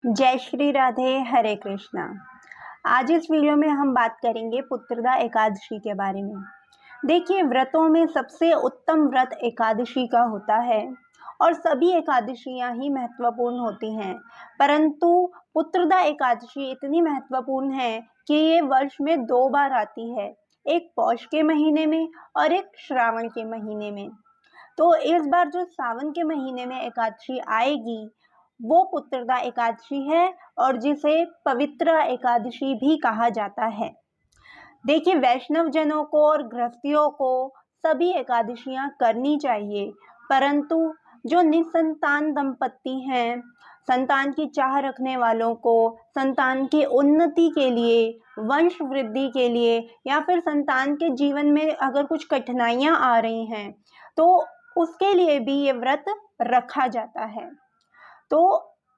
जय श्री राधे, हरे कृष्णा। आज इस वीडियो में हम बात करेंगे पुत्रदा एकादशी के बारे में। देखिए, व्रतों में सबसे उत्तम व्रत एकादशी का होता है और सभी एकादशियां ही महत्वपूर्ण होती हैं, परंतु पुत्रदा एकादशी इतनी महत्वपूर्ण है कि ये वर्ष में 2 बार आती है, एक पौष के महीने में और एक श्रावण के महीने में। तो इस बार जो सावन के महीने में एकादशी आएगी वो पुत्रदा एकादशी है और जिसे पवित्र एकादशी भी कहा जाता है। देखिए, वैष्णव जनों को और गृहस्थियों को सभी एकादशियां करनी चाहिए, परंतु जो निसंतान दंपत्ति हैं, संतान की चाह रखने वालों को संतान की उन्नति के लिए, वंश वृद्धि के लिए या फिर संतान के जीवन में अगर कुछ कठिनाइयां आ रही हैं तो उसके लिए भी ये व्रत रखा जाता है। तो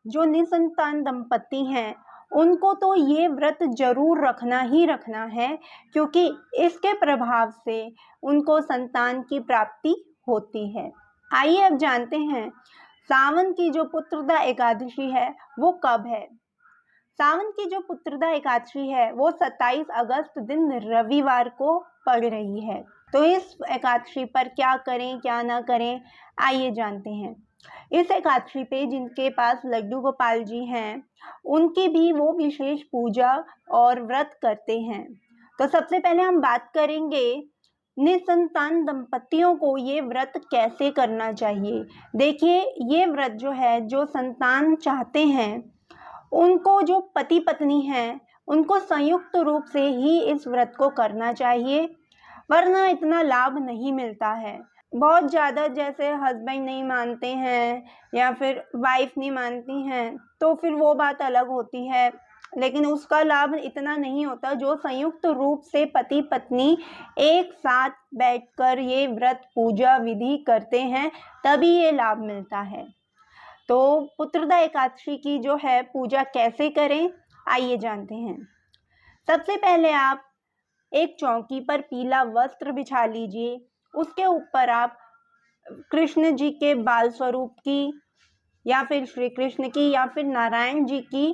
जो निसंतान दंपत्ति हैं उनको तो ये व्रत जरूर रखना ही रखना है, क्योंकि इसके प्रभाव से उनको संतान की प्राप्ति होती है। आइए अब जानते हैं सावन की जो पुत्रदा एकादशी है वो कब है। सावन की जो पुत्रदा एकादशी है वो 27 अगस्त दिन रविवार को पड़ रही है। तो इस एकादशी पर क्या करें क्या ना करें, आइए जानते हैं। इस एकादशी पे जिनके पास लड्डू गोपाल जी हैं उनकी भी वो विशेष पूजा और व्रत करते हैं। तो सबसे पहले हम बात करेंगे निसंतान दंपतियों को ये व्रत कैसे करना चाहिए। देखिए, ये व्रत जो है, जो संतान चाहते हैं उनको, जो पति पत्नी हैं उनको संयुक्त रूप से ही इस व्रत को करना चाहिए, वरना इतना लाभ नहीं मिलता है। बहुत ज़्यादा जैसे हस्बैंड नहीं मानते हैं या फिर वाइफ नहीं मानती हैं तो फिर वो बात अलग होती है, लेकिन उसका लाभ इतना नहीं होता जो संयुक्त रूप से पति पत्नी एक साथ बैठकर ये व्रत पूजा विधि करते हैं, तभी ये लाभ मिलता है। तो पुत्रदा एकादशी की जो है पूजा कैसे करें, आइए जानते हैं। सबसे पहले आप एक चौकी पर पीला वस्त्र बिछा लीजिए, उसके ऊपर आप कृष्ण जी के बाल स्वरूप की या फिर श्री कृष्ण की या फिर नारायण जी की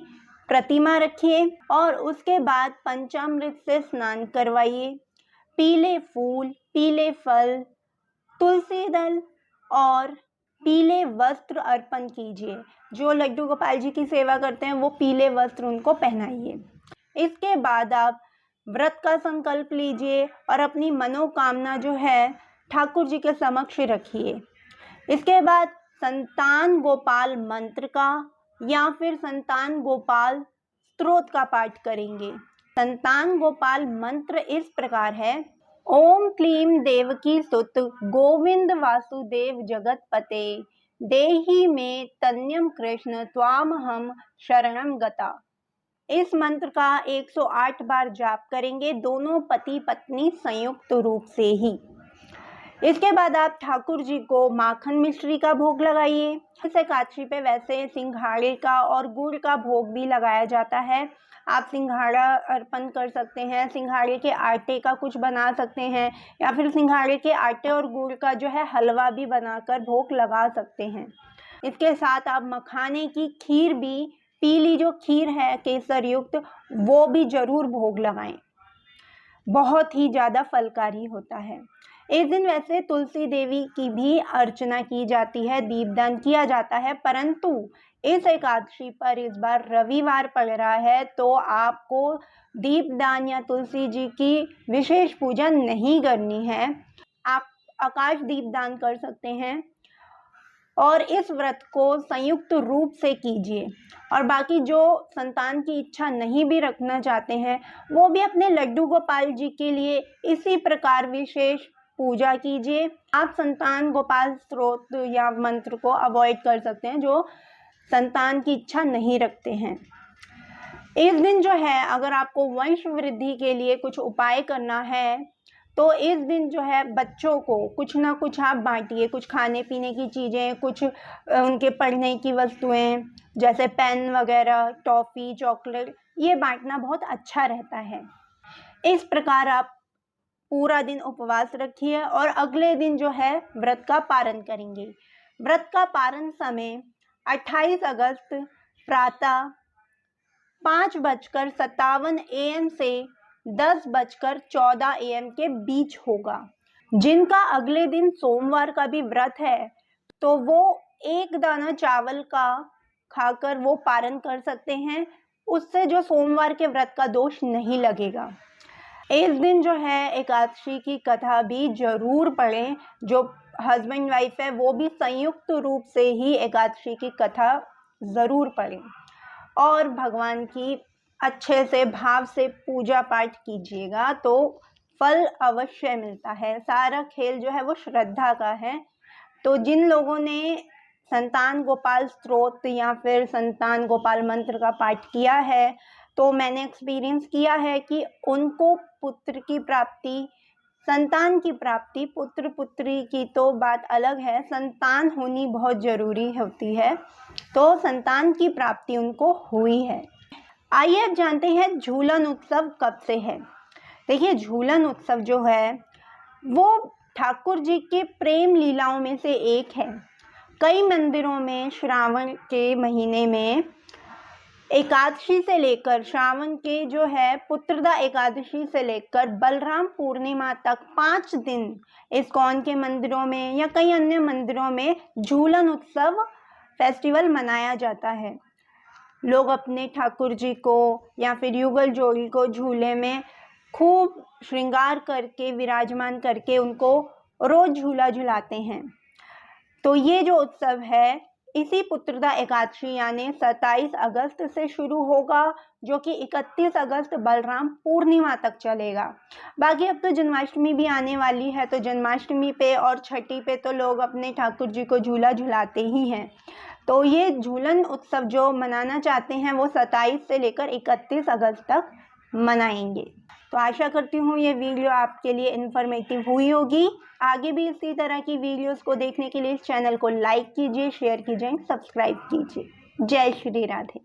प्रतिमा रखिए और उसके बाद पंचामृत से स्नान करवाइए। पीले फूल, पीले फल, तुलसी दल और पीले वस्त्र अर्पण कीजिए। जो लड्डू गोपाल जी की सेवा करते हैं वो पीले वस्त्र उनको पहनाइए। इसके बाद आप व्रत का संकल्प लीजिए और अपनी मनोकामना जो है ठाकुर जी के समक्ष रखिए। इसके बाद संतान गोपाल मंत्र का या फिर संतान गोपाल स्तोत्र का पाठ करेंगे। संतान गोपाल मंत्र इस प्रकार है: ओम क्लीम देवकी सुत गोविंद वासुदेव जगतपते देहि में तन्यम कृष्ण त्वाम हम शरणम गता। इस मंत्र का 108 बार जाप करेंगे, दोनों पति पत्नी संयुक्त रूप से ही। इसके बाद आप ठाकुर जी को माखन मिश्री का भोग लगाइए। इस एकादशी पे वैसे सिंघाड़े का और गुड़ का भोग भी लगाया जाता है। आप सिंघाड़ा अर्पण कर सकते हैं, सिंघाड़े के आटे का कुछ बना सकते हैं या फिर सिंघाड़े के आटे और गुड़ का जो है हलवा भी बनाकर भोग लगा सकते हैं। इसके साथ आप मखाने की खीर भी, पीली जो खीर है केसर युक्त, वो भी जरूर भोग लगाएं, बहुत ही ज़्यादा फलकारी होता है। इस दिन वैसे तुलसी देवी की भी अर्चना की जाती है, दीपदान किया जाता है, परंतु इस एकादशी पर इस बार रविवार पड़ रहा है तो आपको दीपदान या तुलसी जी की विशेष पूजा नहीं करनी है। आप आकाश दीपदान कर सकते हैं और इस व्रत को संयुक्त रूप से कीजिए। और बाकी जो संतान की इच्छा नहीं भी रखना चाहते हैं वो भी अपने लड्डू गोपाल जी के लिए इसी प्रकार विशेष पूजा कीजिए। आप संतान गोपाल स्तोत्र या मंत्र को अवॉइड कर सकते हैं जो संतान की इच्छा नहीं रखते हैं। इस दिन जो है, अगर आपको वंश वृद्धि के लिए कुछ उपाय करना है तो इस दिन जो है बच्चों को कुछ ना कुछ आप बांटिए, कुछ खाने पीने की चीज़ें, कुछ उनके पढ़ने की वस्तुएं जैसे पेन वगैरह, टॉफ़ी, चॉकलेट, ये बांटना बहुत अच्छा रहता है। इस प्रकार आप पूरा दिन उपवास रखिए और अगले दिन जो है व्रत का पारण करेंगे। व्रत का पारण समय 28 अगस्त प्रातः 5:57 AM से 10:14 AM के बीच होगा। जिनका अगले दिन सोमवार का भी व्रत है तो वो एक दाना चावल का खाकर वो पारण कर सकते हैं, उससे जो सोमवार के व्रत का दोष नहीं लगेगा। इस दिन जो है एकादशी की कथा भी जरूर पढ़ें। जो हस्बैंड वाइफ है वो भी संयुक्त रूप से ही एकादशी की कथा ज़रूर पढ़ें और भगवान की अच्छे से भाव से पूजा पाठ कीजिएगा तो फल अवश्य मिलता है। सारा खेल जो है वो श्रद्धा का है। तो जिन लोगों ने संतान गोपाल स्तोत्र या फिर संतान गोपाल मंत्र का पाठ किया है तो मैंने एक्सपीरियंस किया है कि उनको पुत्र की प्राप्ति, संतान की प्राप्ति, पुत्र पुत्री की तो बात अलग है, संतान होनी बहुत ज़रूरी होती है, तो संतान की प्राप्ति उनको हुई है। आइए अब जानते हैं झूलन उत्सव कब से है। देखिए, झूलन उत्सव जो है वो ठाकुर जी के प्रेम लीलाओं में से एक है। कई मंदिरों में श्रावण के महीने में एकादशी से लेकर श्रावण के जो है पुत्रदा एकादशी से लेकर बलराम पूर्णिमा तक 5 दिन इस्कॉन के मंदिरों में या कई अन्य मंदिरों में झूलन उत्सव फेस्टिवल मनाया जाता है। लोग अपने ठाकुर जी को या फिर युगल जोड़ी को झूले में खूब श्रृंगार करके विराजमान करके उनको रोज झूला झुलाते हैं। तो ये जो उत्सव है इसी पुत्रदा एकादशी यानी 27 अगस्त से शुरू होगा, जो कि 31 अगस्त बलराम पूर्णिमा तक चलेगा। बाकी अब तो जन्माष्टमी भी आने वाली है, तो जन्माष्टमी पे और छठी पे तो लोग अपने ठाकुर जी को झूला झुलाते ही हैं। तो ये झूलन उत्सव जो मनाना चाहते हैं वो 27 से लेकर 31 अगस्त तक मनाएंगे। तो आशा करती हूँ ये वीडियो आपके लिए इन्फॉर्मेटिव हुई होगी। आगे भी इसी तरह की वीडियोस को देखने के लिए इस चैनल को लाइक कीजिए, शेयर कीजिए, सब्सक्राइब कीजिए। जय श्री राधे।